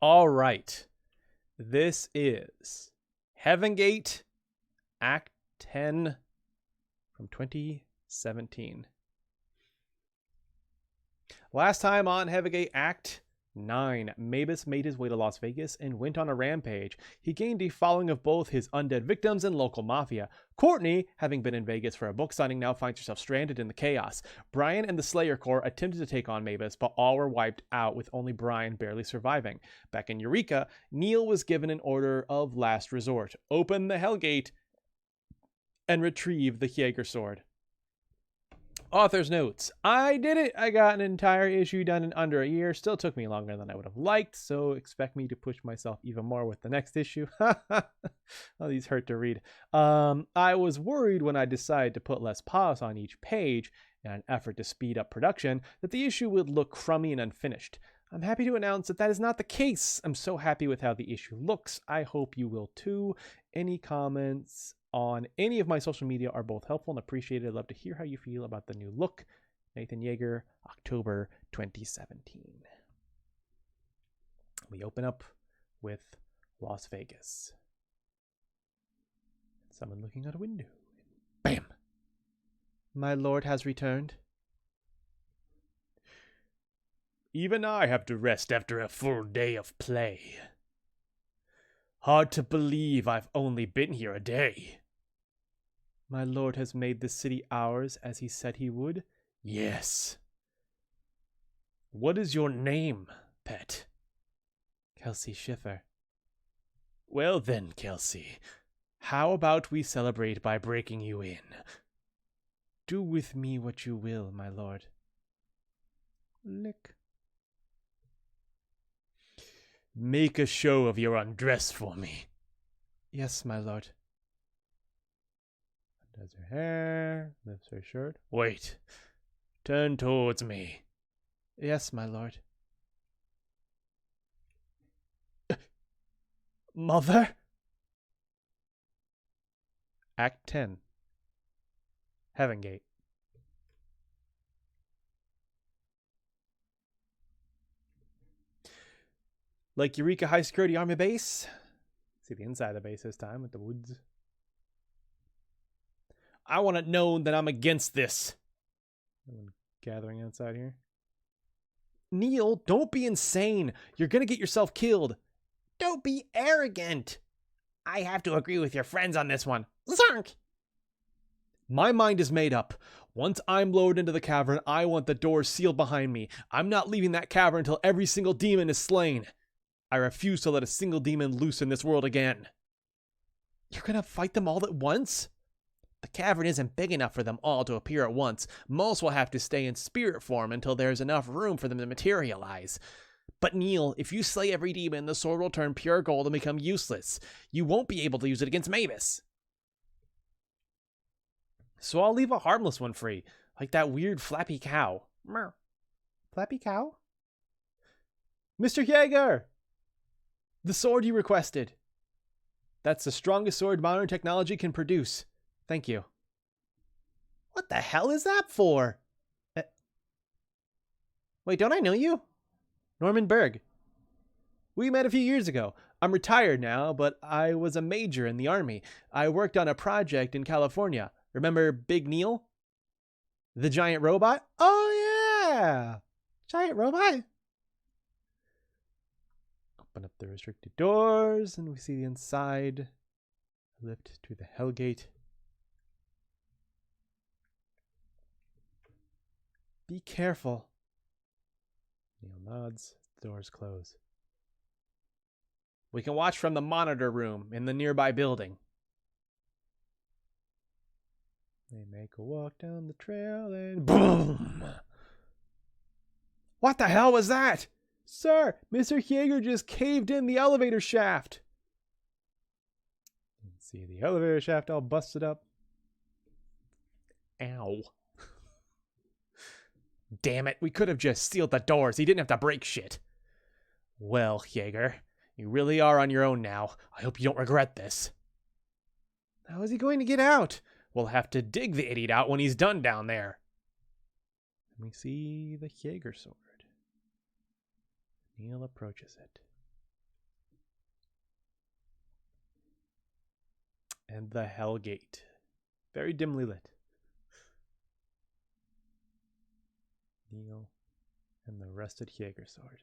All right. This is Heaven Gate, Act 10 from 2017. Last time on Heaven Gate Act 9, Mavis made his way to Las Vegas and went on a rampage. He gained a following of both his undead victims and local mafia. Courtney, having been in Vegas for a book signing, now finds herself stranded in the chaos. Brian and the Slayer Corps attempted to take on Mavis, but all were wiped out, with only Brian barely surviving. Back in Eureka, Neil was given an order of last resort: open the Hellgate and retrieve the Jaeger sword. Author's notes. I did it. I got an entire issue done in under a year. Still took me longer than I would have liked, so expect me to push myself even more with the next issue. Oh, these hurt to read. I was worried when I decided to put less pause on each page in an effort to speed up production that the issue would look crummy and unfinished. I'm happy to announce that is not the case. I'm so happy with how the issue looks. I hope you will too. Any comments on any of my social media are both helpful and appreciated. I'd love to hear how you feel about the new look. Nathan Yeager, October 2017. We open up with Las Vegas. Someone looking out a window. Bam! My lord has returned. Even I have to rest after a full day of play. Hard to believe I've only been here a day. My lord has made the city ours as he said he would? Yes. What is your name, pet? Kelsey Schiffer. Well then, Kelsey, how about we celebrate by breaking you in? Do with me what you will, my lord. Lick. Make a show of your undress for me. Yes, my lord. Does her hair, lifts her shirt. Wait. Turn towards me. Yes, my lord. Mother? Act 10. Heaven Gate. Like Eureka High Security Army Base. See the inside of the base this time with the woods. I want it known that I'm against this. Gathering outside here. Neil, don't be insane. You're gonna get yourself killed. Don't be arrogant. I have to agree with your friends on this one. Zonk! My mind is made up. Once I'm lowered into the cavern, I want the doors sealed behind me. I'm not leaving that cavern until every single demon is slain. I refuse to let a single demon loose in this world again. You're gonna fight them all at once? The cavern isn't big enough for them all to appear at once. Most will have to stay in spirit form until there's enough room for them to materialize. But Neil, if you slay every demon, the sword will turn pure gold and become useless. You won't be able to use it against Mavis. So I'll leave a harmless one free, like that weird flappy cow. Meow. Flappy cow? Mr. Jaeger! The sword you requested. That's the strongest sword modern technology can produce. Thank you. What the hell is that for? Wait, don't I know you? Norman Berg. We met a few years ago. I'm retired now, but I was a major in the army. I worked on a project in California. Remember Big Neil? The giant robot? Oh, yeah. Giant robot. Open up the restricted doors, and we see the inside. Lift to the Hellgate. Be careful. Neil nods. Doors close. We can watch from the monitor room in the nearby building. They make a walk down the trail and boom! What the hell was that? Sir, Mr. Jaeger just caved in the elevator shaft. You can see the elevator shaft all busted up. Ow. Damn it, we could have just sealed the doors. He didn't have to break shit. Well, Jaeger, you really are on your own now. I hope you don't regret this. How is he going to get out? We'll have to dig the idiot out when he's done down there. Let me see the Jaeger sword. Neil approaches it. and the Hellgate. Very dimly lit. Neil and the rusted Jägersword.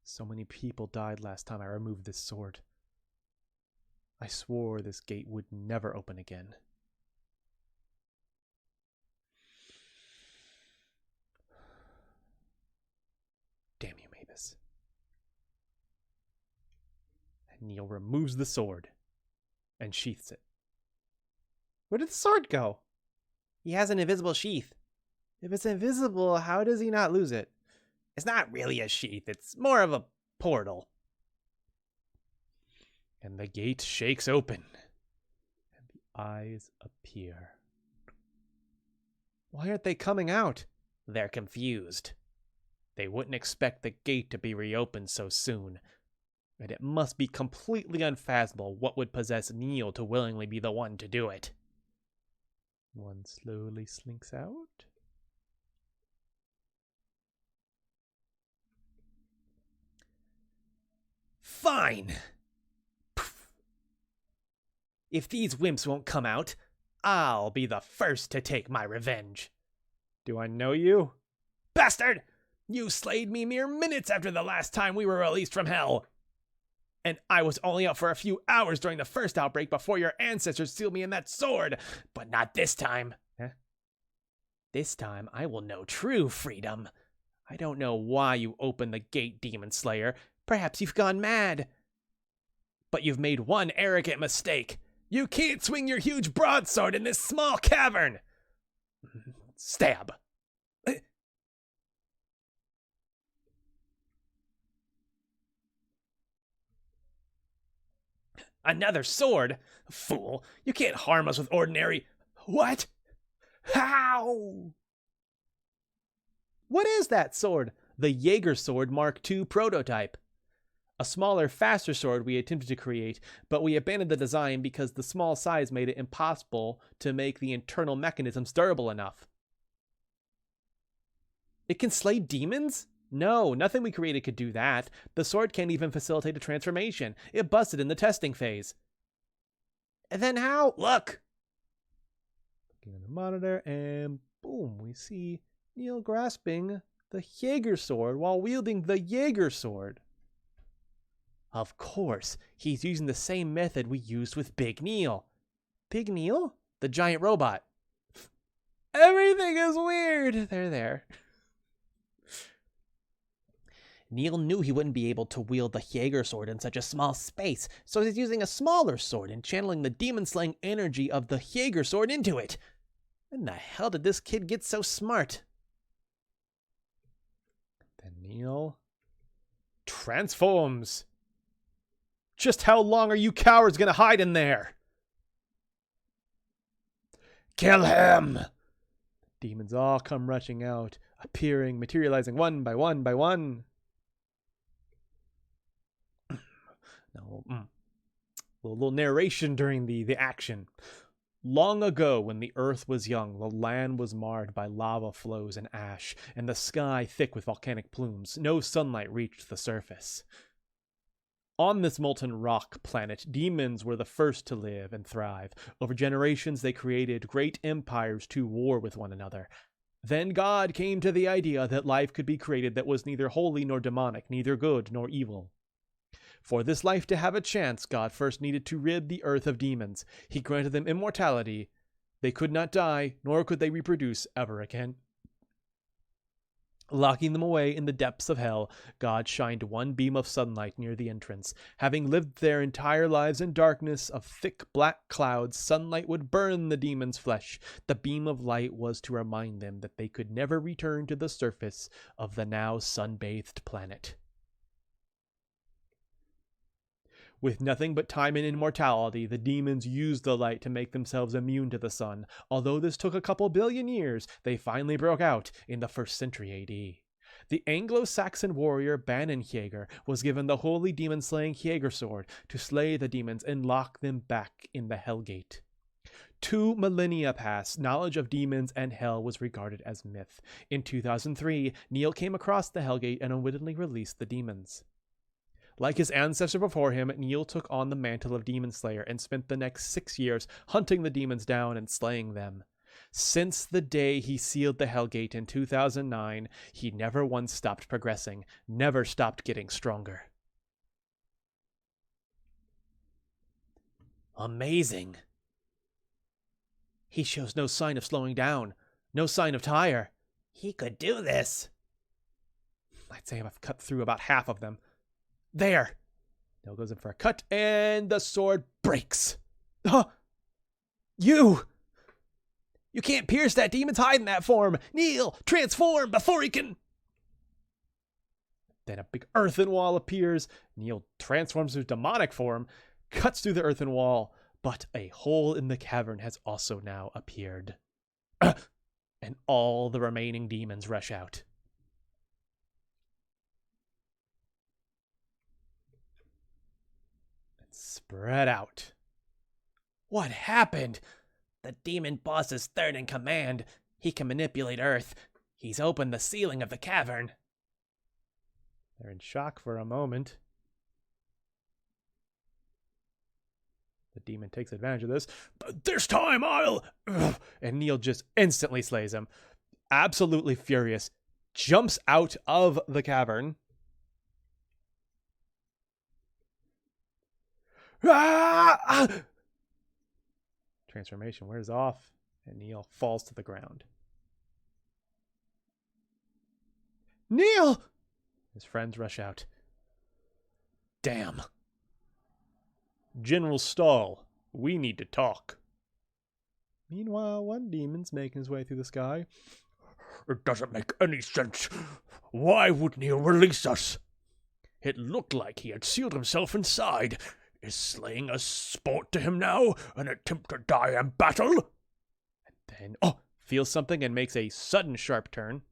So many people died last time I removed this sword. I swore this gate would never open again. Damn you, Mavis. And Neil removes the sword and sheaths it. Where did the sword go? He has an invisible sheath. If it's invisible, how does he not lose it? It's not really a sheath, it's more of a portal. And the gate shakes open, and the eyes appear. Why aren't they coming out? They're confused. They wouldn't expect the gate to be reopened so soon, and it must be completely unfathomable what would possess Neil to willingly be the one to do it. One slowly slinks out. Fine! If these wimps won't come out, I'll be the first to take my revenge. Do I know you? Bastard! You slayed me mere minutes after the last time we were released from hell. And I was only out for a few hours during the first outbreak before your ancestors sealed me in that sword. But not this time. Huh? This time I will know true freedom. I don't know why you opened the gate, Demon Slayer. Perhaps you've gone mad. But you've made one arrogant mistake. You can't swing your huge broadsword in this small cavern. Stab. Another sword? Fool, you can't harm us with ordinary... What? How? What is that sword? The Jägersword Mark II prototype. A smaller, faster sword we attempted to create, but we abandoned the design because the small size made it impossible to make the internal mechanisms durable enough. It can slay demons? No, nothing we created could do that. The sword can't even facilitate a transformation. It busted in the testing phase. And then how? Look! Looking at the monitor, and boom, we see Neil grasping the Jägersword while wielding the Jägersword. Of course, he's using the same method we used with Big Neil. Big Neil? The giant robot. Everything is weird. They're there. Neil knew he wouldn't be able to wield the Jägersword in such a small space, so he's using a smaller sword and channeling the demon-slaying energy of the Jägersword into it. When the hell did this kid get so smart? Then Neil transforms. Just how long are you cowards gonna hide in there? Kill him! Demons all come rushing out, appearing, materializing one by one by one. Now, a little narration during the action. Long ago, when the earth was young, the land was marred by lava flows and ash, and the sky thick with volcanic plumes. No sunlight reached the surface. On this molten rock planet, demons were the first to live and thrive. Over generations, they created great empires to war with one another. Then God came to the idea that life could be created that was neither holy nor demonic, neither good nor evil. For this life to have a chance, God first needed to rid the earth of demons. He granted them immortality. They could not die, nor could they reproduce ever again. Locking them away in the depths of hell, God shined one beam of sunlight near the entrance. Having lived their entire lives in darkness of thick black clouds, sunlight would burn the demons' flesh. The beam of light was to remind them that they could never return to the surface of the now sun-bathed planet. With nothing but time and immortality, the demons used the light to make themselves immune to the sun. Although this took a couple billion years, they finally broke out in the 1st century AD. The Anglo-Saxon warrior Banenjager was given the holy demon-slaying Jägersword to slay the demons and lock them back in the Hellgate. 2 millennia passed, knowledge of demons and hell was regarded as myth. In 2003, Neil came across the Hellgate and unwittingly released the demons. Like his ancestor before him, Neil took on the mantle of Demon Slayer and spent the next 6 years hunting the demons down and slaying them. Since the day he sealed the Hellgate in 2009, he never once stopped progressing, never stopped getting stronger. Amazing. He shows no sign of slowing down, no sign of tire. He could do this. I'd say I've cut through about half of them. There. Neil goes in for a cut, and the sword breaks. You can't pierce that demon's hide in that form. Neil, transform before he can. Then a big earthen wall appears. Neil transforms to demonic form, cuts through the earthen wall, but a hole in the cavern has also now appeared. And all the remaining demons rush out. And spread out. What happened? The demon boss is third in command. He can manipulate Earth. He's opened the ceiling of the cavern. They're in shock for a moment. The demon takes advantage of this. This time I'll... And Neil just instantly slays him. Absolutely furious. Jumps out of the cavern. Transformation wears off, and Neil falls to the ground. Neil! His friends rush out. Damn. General Stahl, we need to talk. Meanwhile, one demon's making his way through the sky. It doesn't make any sense. Why would Neil release us? It looked like he had sealed himself inside. Is slaying a sport to him now? An attempt to die in battle? And then, feels something and makes a sudden sharp turn.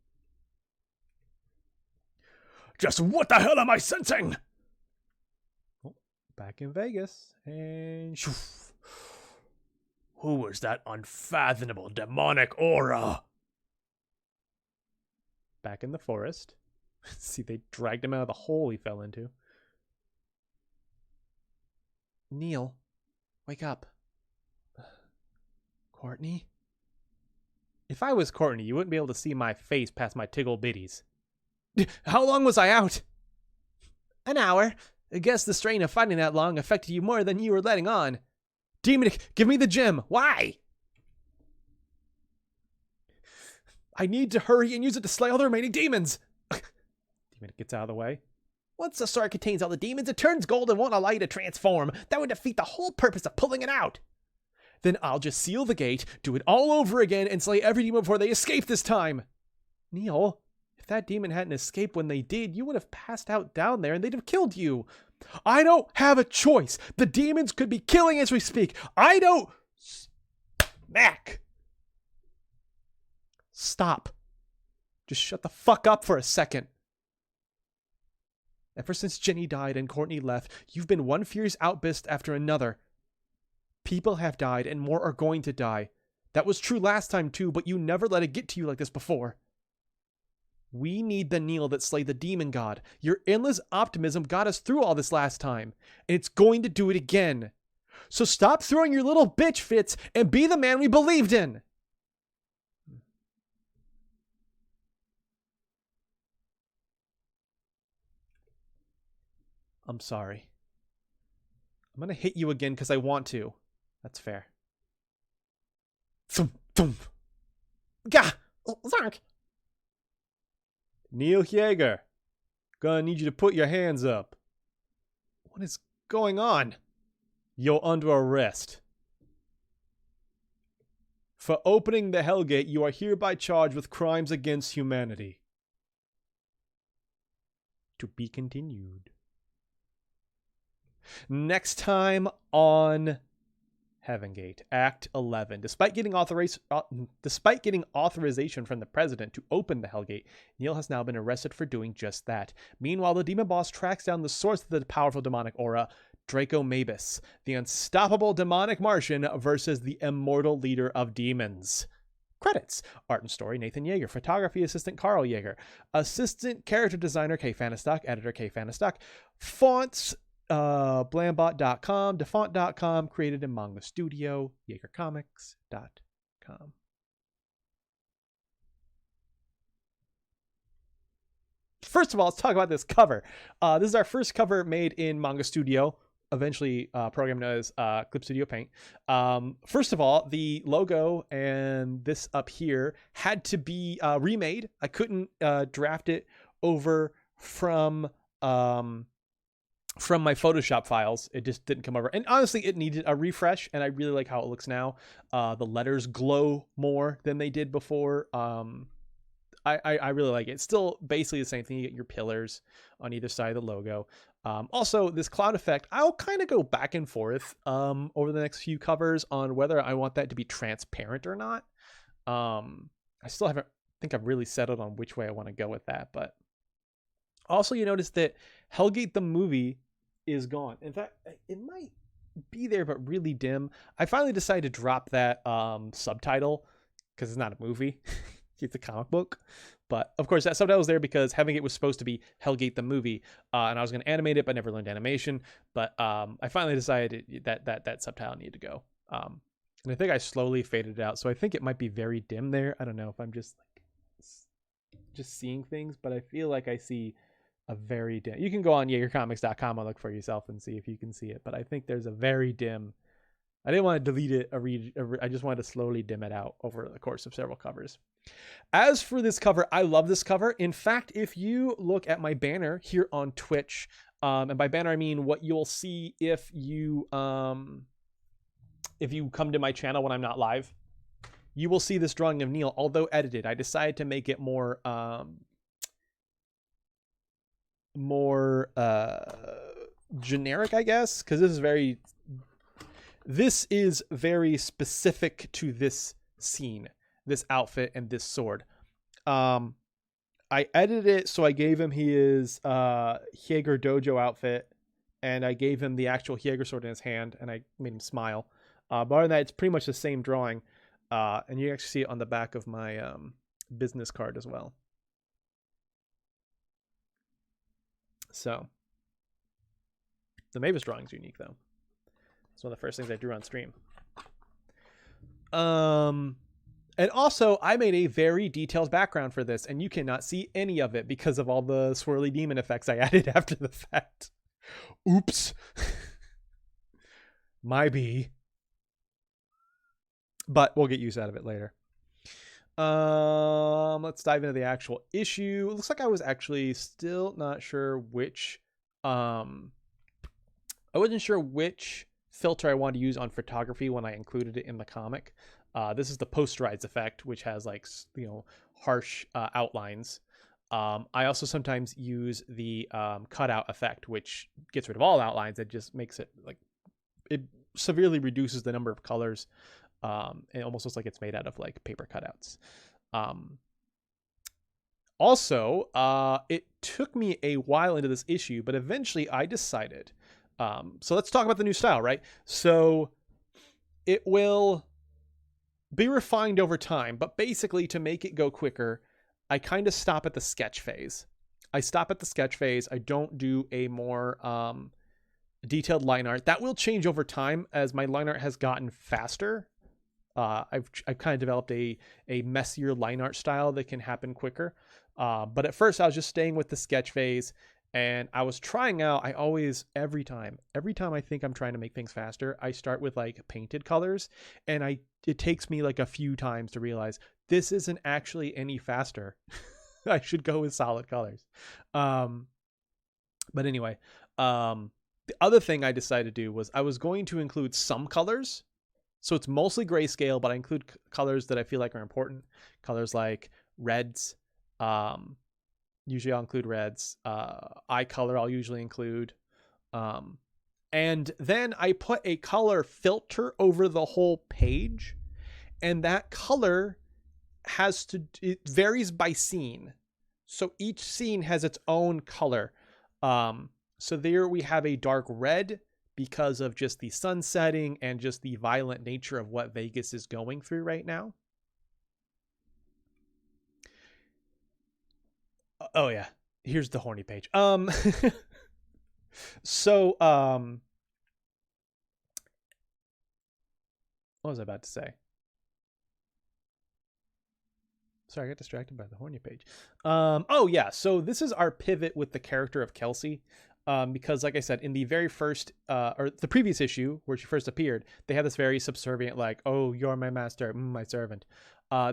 Just what the hell am I sensing? Back in Vegas, and shoof. Who was that unfathomable demonic aura? Back in the forest. See, they dragged him out of the hole he fell into. Neil, wake up. Courtney? If I was Courtney, you wouldn't be able to see my face past my tiggle bitties. How long was I out? An hour. I guess the strain of fighting that long affected you more than you were letting on. Demonic, give me the gem. Why? I need to hurry and use it to slay all the remaining demons. Demonic gets out of the way. Once the sword contains all the demons, it turns gold and won't allow you to transform. That would defeat the whole purpose of pulling it out. Then I'll just seal the gate, do it all over again, and slay every demon before they escape this time. Neil, if that demon hadn't escaped when they did, you would have passed out down there and they'd have killed you. I don't have a choice. The demons could be killing as we speak. I don't... Smack. Stop. Just shut the fuck up for a second. Ever since Jenny died and Courtney left, you've been one fierce outburst after another. People have died and more are going to die. That was true last time too, but you never let it get to you like this before. We need the Neil that slayed the demon god. Your endless optimism got us through all this last time, and it's going to do it again. So stop throwing your little bitch fits and be the man we believed in. I'm sorry. I'm gonna hit you again because I want to. That's fair. Thump, thump. Gah! Zark! Neil Jaeger, gonna need you to put your hands up. What is going on? You're under arrest. For opening the Hellgate, you are hereby charged with crimes against humanity. To be continued. Next time on Heavengate, Act 11. Despite getting authorization from the president to open the Hellgate, Neil has now been arrested for doing just that. Meanwhile, the demon boss tracks down the source of the powerful demonic aura, Draco Mabus, the unstoppable demonic Martian versus the immortal leader of demons, Credits: art and story Nathan Yeager, photography assistant Carl Yeager, assistant character designer Kay Fanistock, editor Kay Fanistock, fonts blambot.com, defont.com, created in Manga Studio, YeagerComics.com. First of all, let's talk about this cover. This is our first cover made in Manga Studio, eventually programmed as Clip Studio Paint. First of all, the logo and this up here had to be remade. I couldn't draft it over from my Photoshop files. It just didn't come over. And honestly, it needed a refresh, and I really like how it looks now. The letters glow more than they did before. I really like it. It's still basically the same thing. You get your pillars on either side of the logo. Also, this cloud effect, I'll kind of go back and forth over the next few covers on whether I want that to be transparent or not. I still haven't think I've really settled on which way I want to go with that. But also, you notice that Hellgate the movie is gone. In fact, it might be there, but really dim. I finally decided to drop that subtitle because it's not a movie. It's a comic book. But of course, that subtitle was there because having it was supposed to be Hellgate the movie, and I was going to animate it, but never learned animation. But I finally decided that subtitle needed to go. And I think I slowly faded it out, so I think it might be very dim there. I don't know if I'm just seeing things, but I feel like I see a very dim. You can go on YeagerComics.com and look for yourself and see if you can see it. But I think there's a very dim. I didn't want to delete it I just wanted to slowly dim it out over the course of several covers. As for this cover, I love this cover. In fact, if you look at my banner here on Twitch, and by banner I mean what you'll see if you come to my channel when I'm not live, you will see this drawing of Neil, although edited. I decided to make it more generic, I guess, because this is very specific to this scene, this outfit, and this sword. I edited it, so I gave him his Hyeger Dojo outfit, and I gave him the actual Hyeger sword in his hand, and I made him smile. But other than that, it's pretty much the same drawing, and you actually see it on the back of my business card as well. So, the Mavis drawing is unique, though. It's one of the first things I drew on stream. And also, I made a very detailed background for this, and you cannot see any of it because of all the swirly demon effects I added after the fact. Oops. My bee. But we'll get use out of it later. Let's dive into the actual issue. It looks like I was actually still not sure which... I wasn't sure which filter I wanted to use on photography when I included it in the comic. This is the posterize effect, which has harsh outlines. I also sometimes use the cutout effect, which gets rid of all outlines. It just makes it it severely reduces the number of colors. It almost looks like it's made out of paper cutouts. Also, it took me a while into this issue, but eventually I decided. So let's talk about the new style, right? So it will be refined over time, but basically to make it go quicker, I kind of stop at the sketch phase. I don't do a more detailed line art. That will change over time as my line art has gotten faster. I've kind of developed a messier line art style that can happen quicker. But at first I was just staying with the sketch phase, and I was trying out. Every time I think I'm trying to make things faster, I start with painted colors, and it takes me a few times to realize this isn't actually any faster. I should go with solid colors. But anyway, the other thing I decided to do was I was going to include some colors. So it's mostly grayscale, but I include colors that I feel like are important. Colors like reds. Usually I'll include reds. Eye color I'll usually include. And then I put a color filter over the whole page. And that color it varies by scene. So each scene has its own color. So there we have a dark red, because of just the sun setting and just the violent nature of what Vegas is going through right now. Oh yeah, here's the horny page. So what was I about to say? Sorry, I got distracted by the horny page. Oh yeah, so this is our pivot with the character of Kelsey. Because like I said, in the very first or the previous issue where she first appeared, they had this very subservient, like, oh, you're my master, my servant.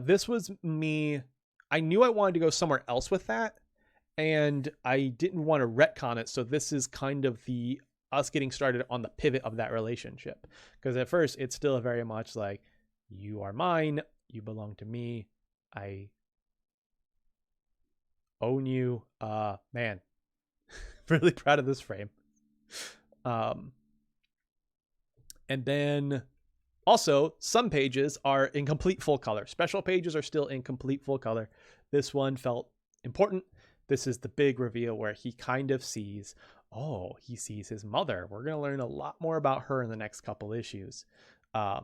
This was me. I knew I wanted to go somewhere else with that, and I didn't want to retcon it. So this is kind of the us getting started on the pivot of that relationship. Because at first it's still very much like, you are mine, you belong to me, I own you. Man, really proud of this frame. And then also some pages are in complete full color. Special pages are still in complete full color. This one felt important. This is the big reveal where he kind of sees, oh, he sees his mother. We're going to learn a lot more about her in the next couple issues. But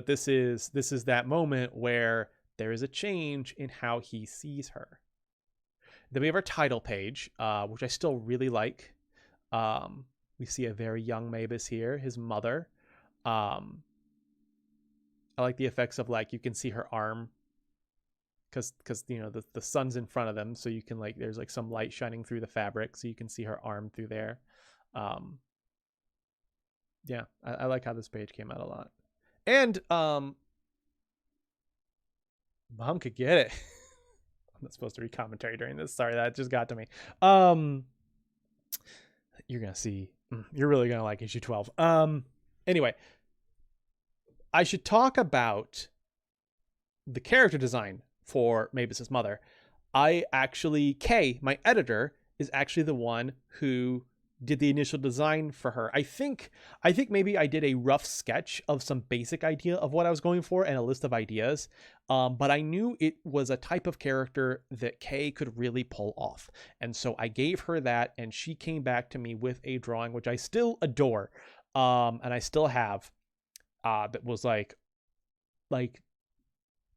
this is that moment where there is a change in how he sees her. Then we have our title page, which I still really like. We see a very young Maebus here, his mother. I like the effects of, like, you can see her arm because you know the sun's in front of them, so you can, like, there's like some light shining through the fabric, so you can see her arm through there. Yeah, I like how this page came out a lot. And Mom could get it. I'm not supposed to read commentary during this. Sorry, that just got to me. You're gonna see. You're really gonna like issue 12. Anyway, I should talk about the character design for Maebus's mother. Kay, my editor, is actually the one who did the initial design for her. I think maybe I did a rough sketch of some basic idea of what I was going for and a list of ideas. But I knew it was a type of character that Kay could really pull off. And so I gave her that, and she came back to me with a drawing, which I still adore. And I still have, that was like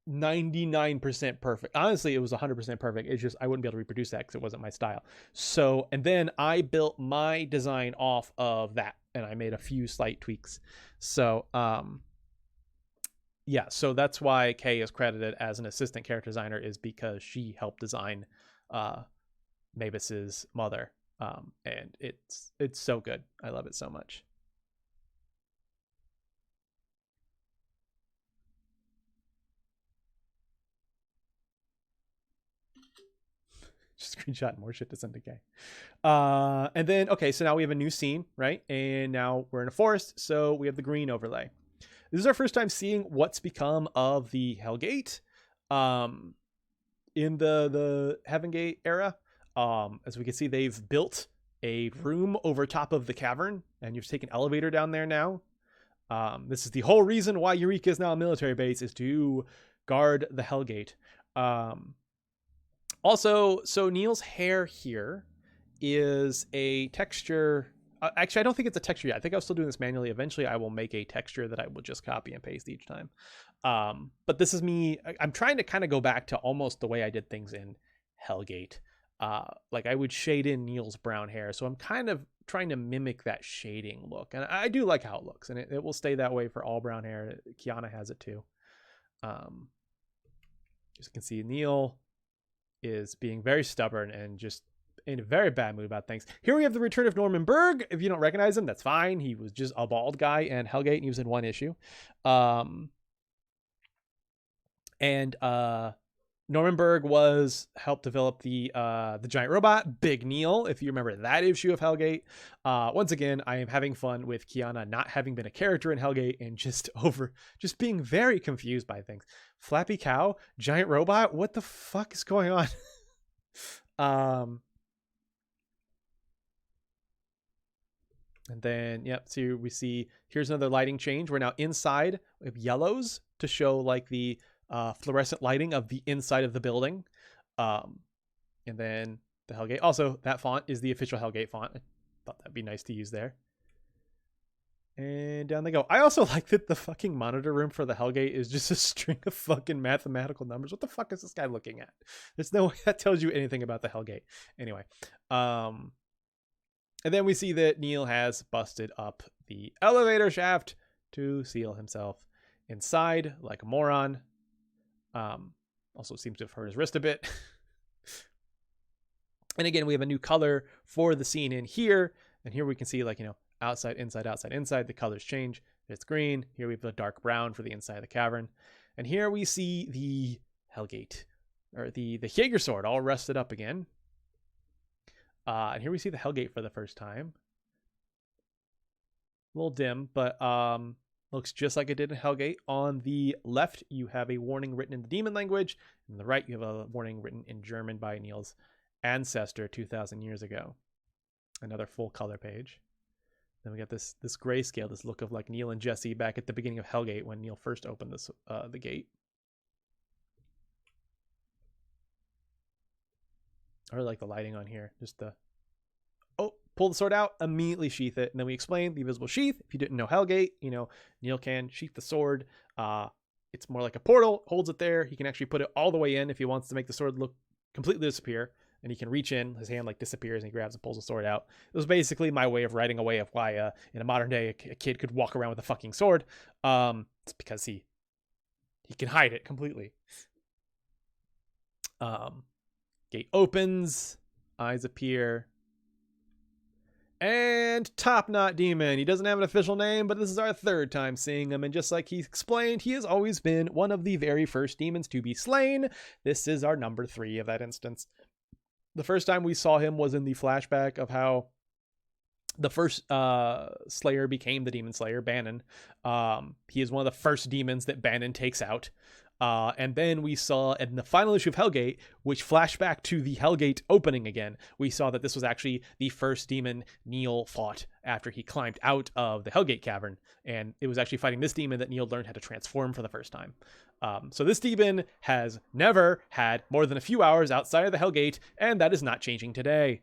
99% perfect. Honestly, it was 100% perfect. It's just I wouldn't be able to reproduce that because it wasn't my style. So, and then I built my design off of that, and I made a few slight tweaks. So, yeah, so that's why Kay is credited as an assistant character designer, is because she helped design Maebus's mother. And it's so good. I love it so much. Just screenshot more shit to send to Kay. And then, okay, so now we have a new scene, right? And now we're in a forest, so we have the green overlay. This is our first time seeing what's become of the Hellgate in the Heaven Gate era. As we can see, they've built a room over top of the cavern, and you've taken an elevator down there now. This is the whole reason why Eureka is now a military base, is to guard the Hellgate. Also, so Neil's hair here is a texture. Actually, I don't think it's a texture yet. I think I was still doing this manually. Eventually, I will make a texture that I will just copy and paste each time. But this is me. I'm trying to kind of go back to almost the way I did things in Hellgate. Like I would shade in Neil's brown hair. So I'm kind of trying to mimic that shading look. And I do like how it looks. And it will stay that way for all brown hair. Kiana has it too. As you can see, Neil is being very stubborn and just in a very bad mood about things. Here we have the return of Norman Berg. If you don't recognize him, that's fine. He was just a bald guy in Hellgate, and he was in one issue. Norman Berg helped develop the giant robot, Big Neil, if you remember that issue of Hellgate. Once again, I am having fun with Kiana not having been a character in Hellgate and just being very confused by things. Flappy Cow, giant robot, what the fuck is going on? And then, yep, so we see, here's another lighting change. We're now inside. We have yellows to show like the fluorescent lighting of the inside of the building. And then the Hellgate. Also, that font is the official Hellgate font. I thought that'd be nice to use there. And And down they go. I also like that the fucking monitor room for the Hellgate is just a string of fucking mathematical numbers. What the fuck is this guy looking at? There's no way that tells you anything about the Hellgate. Anyway, and then we see that Neil has busted up the elevator shaft to seal himself inside like a moron. Also seems to have hurt his wrist a bit. And again, we have a new color for the scene in here. And here we can see, like, outside, inside, outside, inside. The colors change. It's green. Here we have the dark brown for the inside of the cavern. And here we see the Hellgate, or the Jaeger sword, all rusted up again. And here we see the Hellgate for the first time. A little dim, but looks just like it did in Hellgate. On the left, you have a warning written in the demon language. On the right, you have a warning written in German by Neil's ancestor 2,000 years ago. Another full color page. Then we got this grayscale, this look of like Neil and Jesse back at the beginning of Hellgate when Neil first opened this the gate. I really like the lighting on here. Just the pull the sword out, immediately sheath it, and then we explain the invisible sheath. If you didn't know Hellgate, Neil can sheath the sword. It's more like a portal, holds it there. He can actually put it all the way in if he wants to make the sword look completely disappear. And he can reach in, his hand like disappears, and he grabs and pulls the sword out. It was basically my way of writing away of why in a modern day a kid could walk around with a fucking sword. It's because he can hide it completely. Gate opens, eyes appear, and Top Knot Demon. He doesn't have an official name, but this is our third time seeing him, and just like he explained, he has always been one of the very first demons to be slain. This is our number 3 of that instance. The first time we saw him was in the flashback of how the first Slayer became the Demon Slayer, Banon. He is one of the first demons that Banon takes out. And then we saw in the final issue of Hellgate, which flashed back to the Hellgate opening again, we saw that this was actually the first demon Neil fought after he climbed out of the Hellgate cavern. And it was actually fighting this demon that Neil learned how to transform for the first time. So this demon has never had more than a few hours outside of the Hellgate, and that is not changing today.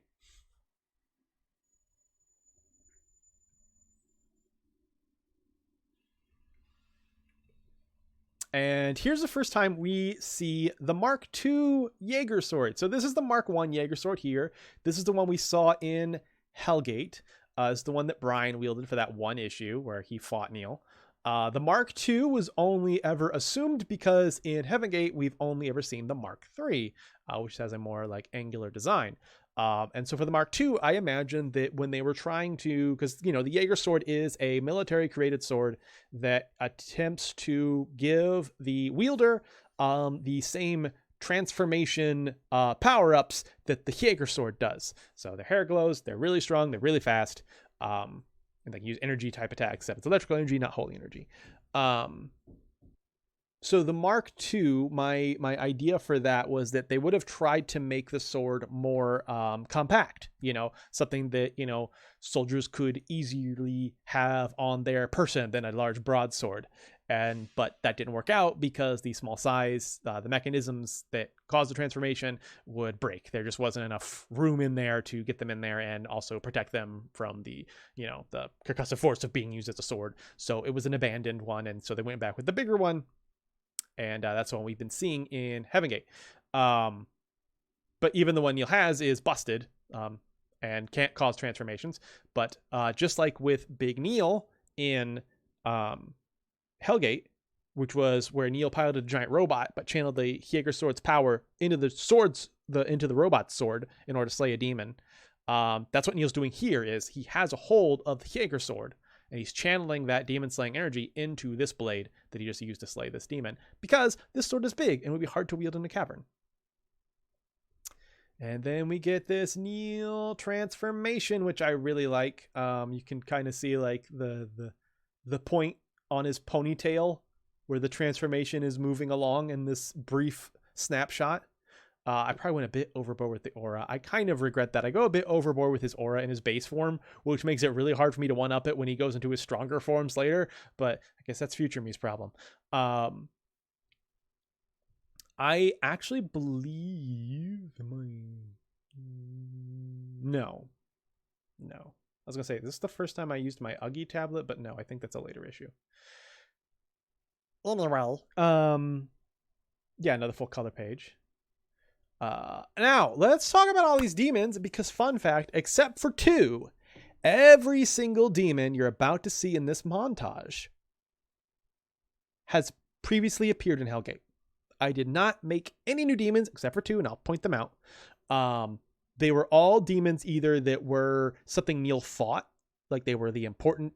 And here's the first time we see the Mark II Jaeger sword. So this is the Mark I Jaeger sword here. This is the one we saw in Hellgate. It's the one that Brian wielded for that one issue where he fought Neil. The Mark II was only ever assumed because in Heaven Gate, we've only ever seen the Mark III, which has a more like angular design. And so for the Mark II, I imagine that when they were trying to, because, the Jaeger sword is a military created sword that attempts to give the wielder the same transformation power-ups that the Jaeger sword does. So their hair glows, they're really strong, they're really fast, and they can use energy type attacks, except it's electrical energy, not holy energy. So the Mark II, my idea for that was that they would have tried to make the sword more compact, something that, soldiers could easily have on their person than a large broadsword. But that didn't work out because the small size, the mechanisms that caused the transformation would break. There just wasn't enough room in there to get them in there and also protect them from the, the concussive force of being used as a sword. So it was an abandoned one. And so they went back with the bigger one. And that's what we've been seeing in Heaven Gate. But even the one Neil has is busted and can't cause transformations. But just like with Big Neil in Hellgate, which was where Neil piloted a giant robot but channeled the Jaeger sword's power into the robot's sword in order to slay a demon. That's what Neil's doing here. Is he has a hold of the Jaeger sword, and he's channeling that demon slaying energy into this blade that he just used to slay this demon, because this sword is big and would be hard to wield in a cavern. And then we get this Neil transformation, which I really like. You can kind of see like the point on his ponytail where the transformation is moving along in this brief snapshot. I probably went a bit overboard with the aura. I kind of regret that. I go a bit overboard with his aura in his base form, which makes it really hard for me to one-up it when he goes into his stronger forms later, but I guess that's future me's problem. I actually believe... No. was gonna say, this is the first time I used my Uggy tablet, but no, I think that's a later issue. Anyway. Yeah, another full color page. Now let's talk about all these demons, because fun fact, except for 2, every single demon you're about to see in this montage has previously appeared in Hellgate. I did not make any new demons except for 2, and I'll point them out. They were all demons either that were something Neil fought, like they were the important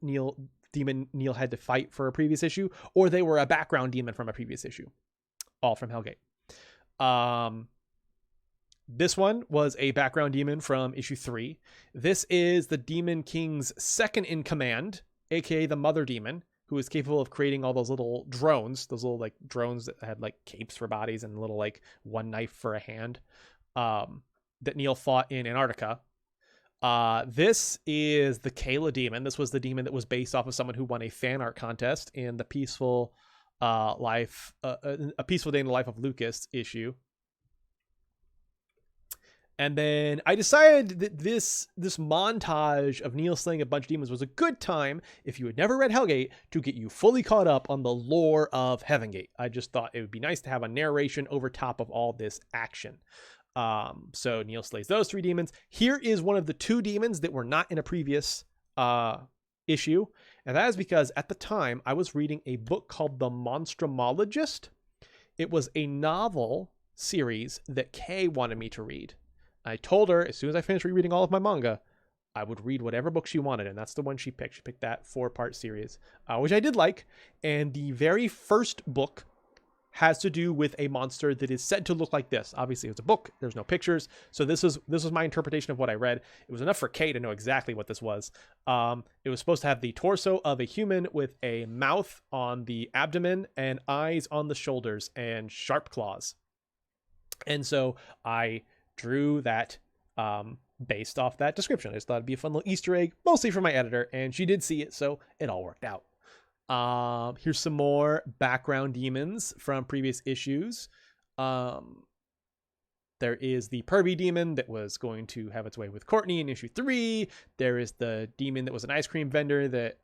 demon Neil had to fight for a previous issue, or they were a background demon from a previous issue, all from Hellgate. This one was a background demon from issue 3. This is the Demon King's second in command, aka the Mother Demon, who is capable of creating all those little drones, that had like capes for bodies and little like one knife for a hand, that Neil fought in Antarctica. This is the Kayla Demon. This was the demon that was based off of someone who won a fan art contest in the Peaceful Life, A Peaceful Day in the Life of Lucas issue. And then I decided that this montage of Neil slaying a bunch of demons was a good time, if you had never read Hellgate, to get you fully caught up on the lore of Heavengate. I just thought it would be nice to have a narration over top of all this action. So Neil slays those 3 demons. Here is one of the 2 demons that were not in a previous issue. And that is because at the time I was reading a book called The Monstrumologist. It was a novel series that Kay wanted me to read. I told her as soon as I finished rereading all of my manga, I would read whatever book she wanted, and that's the one she picked. She picked that 4-part series, which I did like. And the very first book has to do with a monster that is said to look like this. Obviously, it's a book. There's no pictures. So this was my interpretation of what I read. It was enough for Kay to know exactly what this was. It was supposed to have the torso of a human with a mouth on the abdomen and eyes on the shoulders and sharp claws. And so I drew that based off that description. I just thought it'd be a fun little Easter egg, mostly for my editor, and she did see it, so it all worked out. Here's some more background demons from previous issues. There is the pervy demon that was going to have its way with Courtney in issue 3. There is the demon that was an ice cream vendor that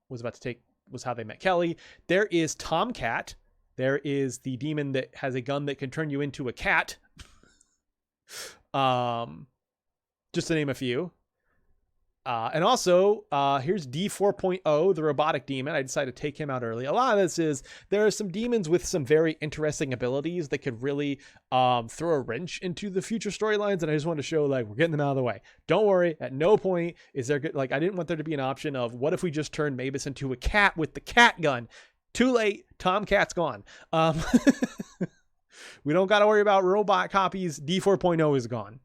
was how they met Kelly. There is Tomcat. There is the demon that has a gun that can turn you into a cat. Just to name a few. And also, here's D4.0, the robotic demon. I decided to take him out early. A lot of this is, there are some demons with some very interesting abilities that could really throw a wrench into the future storylines, and I just wanted to show, like, we're getting them out of the way. Don't worry, at no point is there, like, I didn't want there to be an option of, what if we just turn Mavis into a cat with the cat gun? Too late, Tomcat's gone. We don't got to worry about robot copies. D4.0 is gone.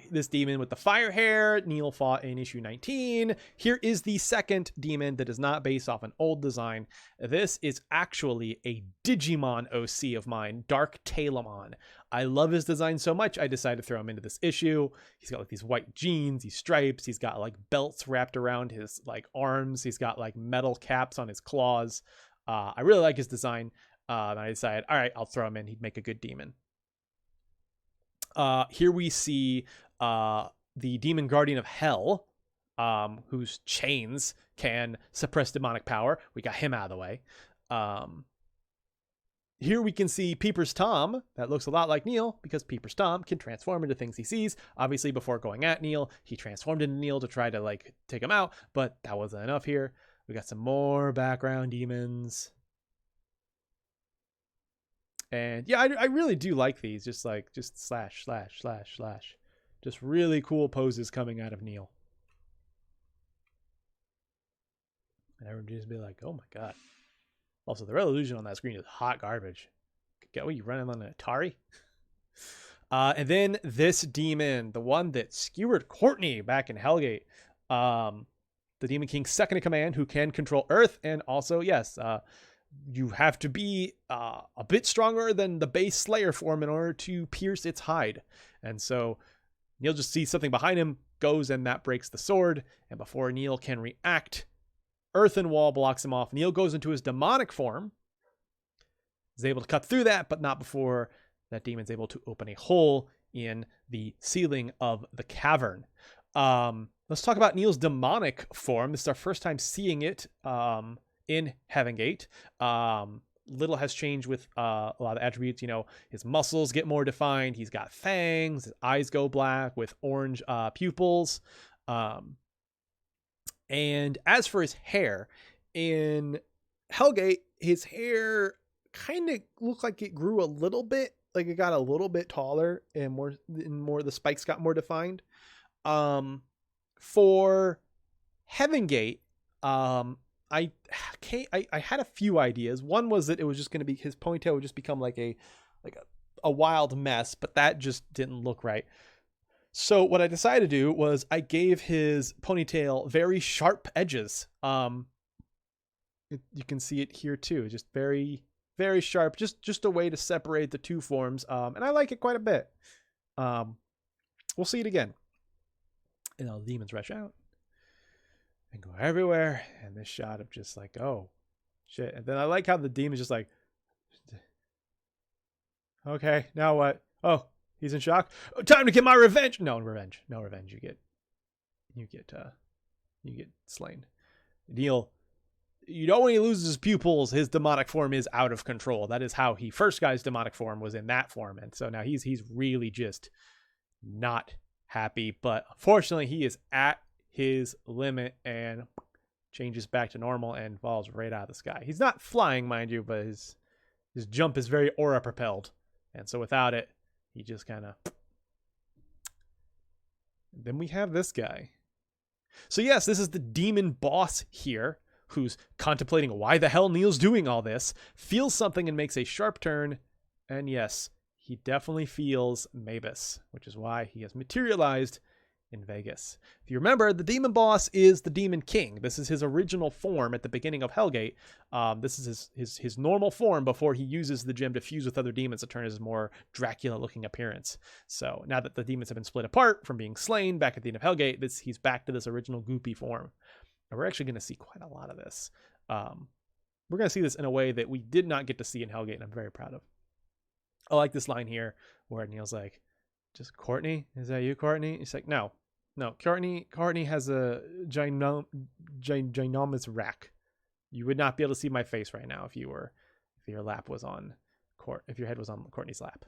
This demon with the fire hair, Neil fought in issue 19. Here is the second demon that is not based off an old design. This is actually a Digimon OC of mine, Dark Tailmon. I love his design so much, I decided to throw him into this issue. He's got like these white jeans, these stripes, he's got like belts wrapped around his like arms, he's got like metal caps on his claws. I really like his design, and I decided, all right, I'll throw him in. He'd make a good demon. Here we see the Demon Guardian of Hell, whose chains can suppress demonic power. We got him out of the way. Here we can see Peepers Tom. That looks a lot like Neil, because Peepers Tom can transform into things he sees. Obviously, before going at Neil, he transformed into Neil to try to like take him out, but that wasn't enough here. We got some more background demons. And yeah, I really do like these. Just slash. Just really cool poses coming out of Neil. And everyone just be like, oh my God. Also, the resolution on that screen is hot garbage. What, you running on an Atari? And then this demon, the one that skewered Courtney back in Hellgate. The Demon King's second in command, who can control Earth. And also, yes, you have to be a bit stronger than the base Slayer form in order to pierce its hide. And so Neil just sees something behind him, goes, and that breaks the sword. And before Neil can react, earthen wall blocks him off. Neil goes into his demonic form, is able to cut through that, but not before that demon's able to open a hole in the ceiling of the cavern. Let's talk about Neil's demonic form. This is our first time seeing it in Heaven Gate. Little has changed with a lot of attributes. His muscles get more defined. He's got fangs. His eyes go black with orange pupils. And as for his hair, in Hellgate, his hair kind of looked like it grew a little bit, like it got a little bit taller and more the spikes got more defined. For Heaven Gate, I had a few ideas. One was that it was just going to be, his ponytail would just become like a wild mess, but that just didn't look right. So what I decided to do was I gave his ponytail very sharp edges. You can see it here too, just very, very sharp, just a way to separate the two forms. And I like it quite a bit. We'll see it again. And all the demons rush out and go everywhere. And this shot of just like, oh shit. And then I like how the demon's just like, okay, now what? Oh, he's in shock. Oh, time to get my revenge. No revenge. You get slain. Neil, when he loses his pupils, his demonic form is out of control. That is how he first got his demonic form, was in that form. And so now he's really just not happy, but unfortunately he is at his limit and changes back to normal and falls right out of the sky. He's not flying, mind you, but his jump is very aura propelled. And so without it, he just kind of... Then we have this guy. So yes, this is the demon boss here, who's contemplating why the hell Neil's doing all this, feels something and makes a sharp turn, and yes, he definitely feels Mabus, which is why he has materialized in Vegas. If you remember, the demon boss is the Demon King. This is his original form at the beginning of Hellgate. This is his normal form before he uses the gem to fuse with other demons to turn his more Dracula-looking appearance. So now that the demons have been split apart from being slain back at the end of Hellgate, he's back to this original goopy form. And we're actually going to see quite a lot of this. We're going to see this in a way that we did not get to see in Hellgate, and I'm very proud of. I like this line here where Neil's like, just Courtney? Is that you, Courtney? He's like, no, Courtney has a ginormous rack. You would not be able to see my face right now if your lap was on if your head was on Courtney's lap.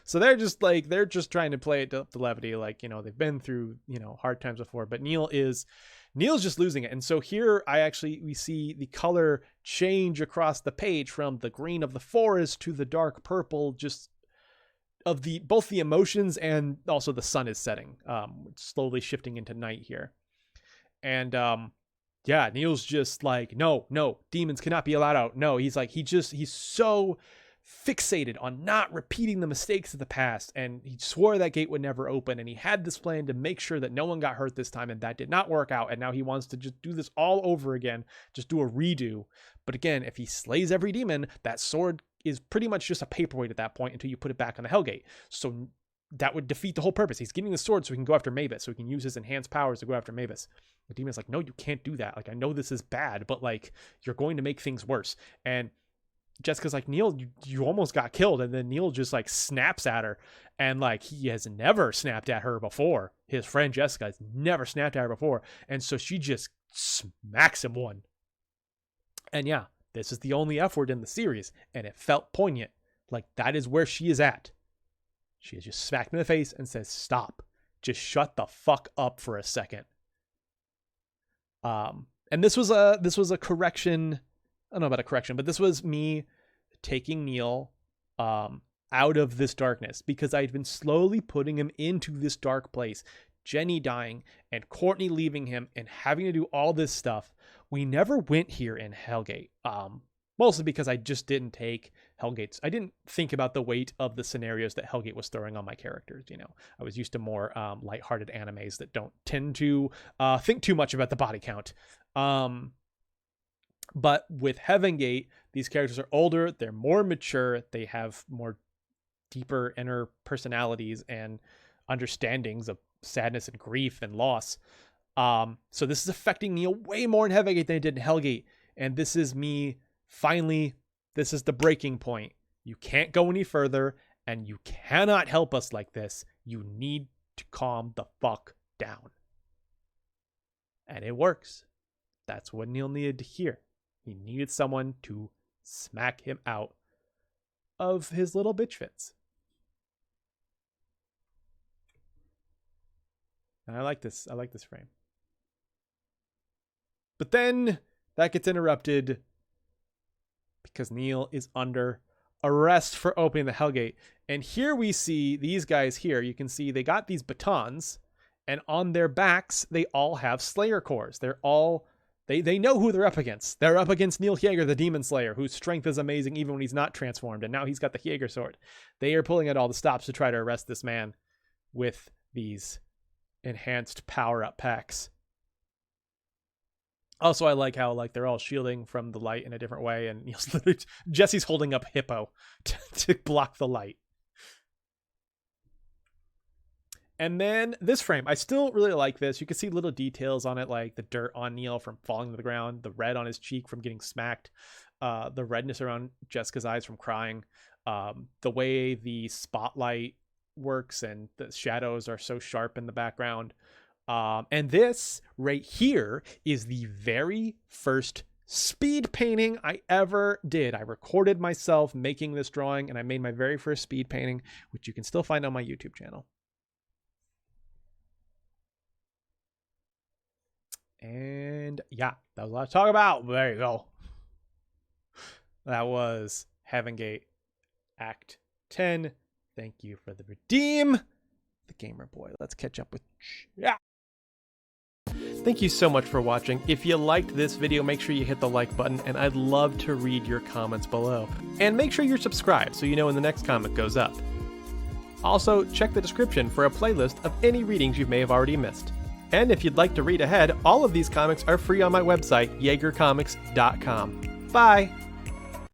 So they're just trying to play it up to levity, like, they've been through, hard times before, but Neil's just losing it. And so here we see the color change across the page from the green of the forest to the dark purple, just of both the emotions, and also the sun is setting, slowly shifting into night here. And Neil's just like, no, demons cannot be allowed out. No, he's so fixated on not repeating the mistakes of the past, and he swore that gate would never open, and he had this plan to make sure that no one got hurt this time, and that did not work out, and now he wants to just do this all over again, just do a redo. But again, if he slays every demon, that sword is pretty much just a paperweight at that point until you put it back on the Hellgate. So that would defeat the whole purpose. He's getting the sword so he can go after Mabus, so he can use his enhanced powers to go after Mabus. The demon's like, no, you can't do that. Like, I know this is bad, but like, you're going to make things worse. And Jessica's like, Neil, you almost got killed. And then Neil just like snaps at her, and like, he has never snapped at her before. His friend Jessica has never snapped at her before. And so she just smacks him one. And yeah, this is the only F word in the series, and it felt poignant. Like, that is where she is at. She has just smacked him in the face and says, stop. Just shut the fuck up for a second. And this was a correction. I don't know about a correction, but this was me taking Neil out of this darkness, because I'd been slowly putting him into this dark place. Jenny dying and Courtney leaving him and having to do all this stuff. We never went here in Hellgate, mostly because I just didn't take Hellgate's. I didn't think about the weight of the scenarios that Hellgate was throwing on my characters. I was used to more lighthearted animes that don't tend to think too much about the body count. But with Heaven Gate, these characters are older, they're more mature, they have more deeper inner personalities and understandings of sadness and grief and loss. So this is affecting me way more in Heaven Gate than it did in Hellgate. And this is me, finally, this is the breaking point. You can't go any further. and you cannot help us like this. You need to calm the fuck down. And it works. That's what Neil needed to hear. He needed someone to smack him out of his little bitch fits. And I like this. I like this frame. But then that gets interrupted because Neil is under arrest for opening the Hellgate. And here we see these guys here. You can see they got these batons, and on their backs, they all have Slayer cores. They're all, they know who they're up against. They're up against Neil Jaeger, the Demon Slayer, whose strength is amazing even when he's not transformed. And now he's got the Jaeger sword. They are pulling out all the stops to try to arrest this man with these enhanced power-up packs. Also, I like how they're all shielding from the light in a different way, and Jesse's holding up Hippo to block the light. And then this frame, I still really like this. You can see little details on it, like the dirt on Neil from falling to the ground, the red on his cheek from getting smacked, the redness around Jessica's eyes from crying, the way the spotlight works and the shadows are so sharp in the background. And this right here is the very first speed painting I ever did. I recorded myself making this drawing, and I made my very first speed painting, which you can still find on my YouTube channel. And yeah, that was a lot to talk about. There you go. That was Heaven Gate Act 10. Thank you for the redeem. The Gamer Boy. Let's catch up with... Yeah. Thank you so much for watching. If you liked this video, make sure you hit the like button, and I'd love to read your comments below. And make sure you're subscribed so you know when the next comic goes up. Also, check the description for a playlist of any readings you may have already missed. And if you'd like to read ahead, all of these comics are free on my website, YaegerComics.com. Bye!